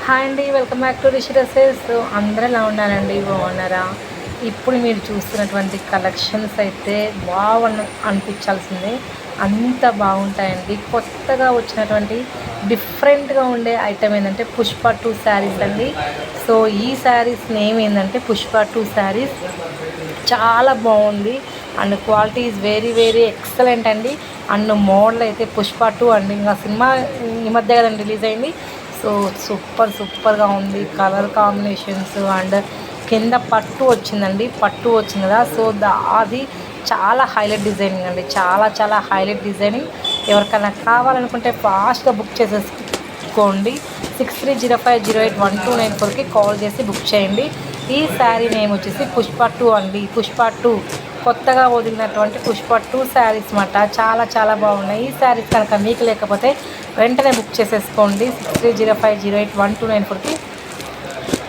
Hi అండి, welcome back to Rishi dresses. అందరూ ఎలా ఉన్నారండి, బాగున్నారా? ఇప్పుడు మీరు చూస్తున్నటువంటి కలెక్షన్స్ అయితే వావ్ అనిపించాల్సిందే, అంత బాగుంటాయండి. కొత్తగా వచ్చినటువంటి డిఫరెంట్గా ఉండే ఐటమ్ ఏంటంటే పుష్ప 2 శారీస్ అండి. సో ఈ శారీస్ నేమ్ ఏంటంటే పుష్ప 2 శారీస్. చాలా బాగుంది and quality is very very excellent అండి. అండ్ మోడల్ అయితే పుష్ప 2 అండి. ఇంకా సినిమా ఈ మధ్య కదండి రిలీజ్ అయింది. సో సూపర్గా ఉంది. కలర్ కాంబినేషన్స్ అండ్ కింద పట్టు వచ్చిందండి, పట్టు వచ్చింది కదా. సో అది చాలా హైలైట్ డిజైనింగ్ అండి, చాలా హైలైట్ డిజైనింగ్. ఎవరికైనా కావాలనుకుంటే ఫాస్ట్గా బుక్ చేసేసుకోండి. 6305081294కి కాల్ చేసి బుక్ చేయండి. ఈ శారీ నేమ్ వచ్చేసి పుష్ప 2 అండి. పుష్ప 2 కొత్తగా వదిలినటువంటి పుష్ప 2 శారీస్ మాట. చాలా బాగున్నాయి. ఈ శారీస్ కనుక మీకు లేకపోతే వెంటనే బుక్ చేసేసుకోండి. 6305081294కి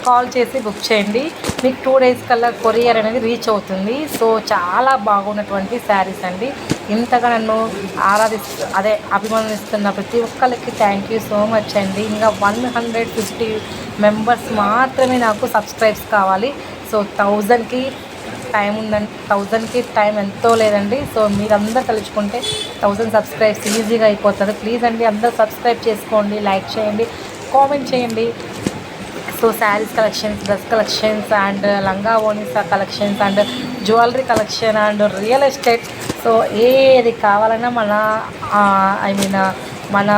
కాల్ చేసి బుక్ చేయండి. మీకు 2 days కల్లా కొరియర్ అనేది రీచ్ అవుతుంది. సో చాలా బాగున్నటువంటి శారీస్ అండి. ఇంతగా నన్ను అభిమానిస్తున్న ప్రతి ఒక్కరికి థ్యాంక్ యూ సో మచ్ అండి. ఇంకా 150 మెంబర్స్ మాత్రమే నాకు సబ్స్క్రైబ్స్ కావాలి. సో 1000కి టైం ఉందండి. 1000కి టైం ఎంతో లేదండి. సో మీరందరూ తలుచుకుంటే 1000 సబ్స్క్రైబ్స్ ఈజీగా అయిపోతుంది. ప్లీజ్ అండి, అందరూ సబ్స్క్రైబ్ చేసుకోండి, లైక్ చేయండి, కామెంట్ చేయండి. So saris collections, dress collections and లంగా ఓనీసా collections and jewellery collection and real estate. So ఏది కావాలన్నా మన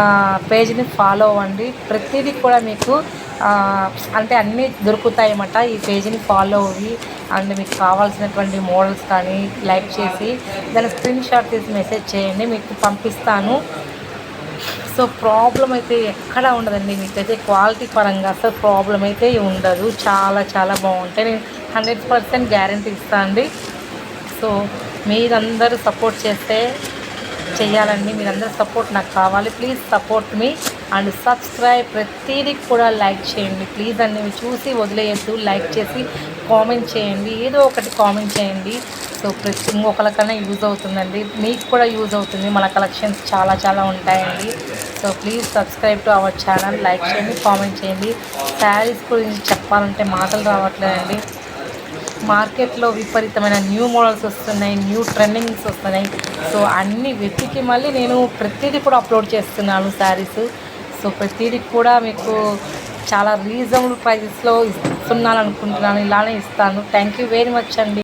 పేజ్ని ఫాలో అవ్వండి. ప్రతిదీ కూడా మీకు అంటే అన్నీ దొరుకుతాయి అన్నమాట. ఈ పేజీని ఫాలో అయ్యి అండ్ మీకు కావాల్సినటువంటి మోడల్స్ కానీ లైక్ చేసి దాని స్క్రీన్ షాట్ తీసి మెసేజ్ చేయండి, మీకు పంపిస్తాను. సో ప్రాబ్లం అయితే ఎక్కడా ఉండదండి. మీకైతే క్వాలిటీ పరంగా అసలు ప్రాబ్లం అయితే ఉండదు. చాలా బాగుంటాయి. నేను 100% గ్యారంటీ ఇస్తాను అండి. సో మీరందరూ సపోర్ట్ చేస్తే చెయ్యాలండి. మీరందరూ సపోర్ట్ నాకు కావాలి. Please support me and subscribe. ప్రతిదీ కూడా లైక్ చేయండి ప్లీజ్ అండి. మీరు చూసి వదిలేయద్దు, లైక్ చేసి కామెంట్ చేయండి, ఏదో ఒకటి కామెంట్ చేయండి. సో ప్రతి ఇంకొకరికన్నా యూజ్ అవుతుందండి, మీకు కూడా యూజ్ అవుతుంది. మన కలెక్షన్స్ చాలా ఉంటాయండి. So please subscribe to our channel, like చేయండి, కామెంట్ చేయండి. శారీస్ గురించి చెప్పాలంటే మాటలు రావట్లేదండి. మార్కెట్లో విపరీతమైన న్యూ మోడల్స్ వస్తున్నాయి, న్యూ ట్రెండింగ్స్ వస్తున్నాయి. సో అన్నీ వెతికి మళ్ళీ నేను ప్రతిదీ కూడా అప్లోడ్ చేస్తున్నాను శారీస్. సో ప్రతిదీ కూడా మీకు చాలా రీజనబుల్ ప్రైజెస్లో ఇస్తున్నాను అనుకుంటున్నాను. ఇలానే ఇస్తాను. థ్యాంక్ యూ వెరీ మచ్ అండి.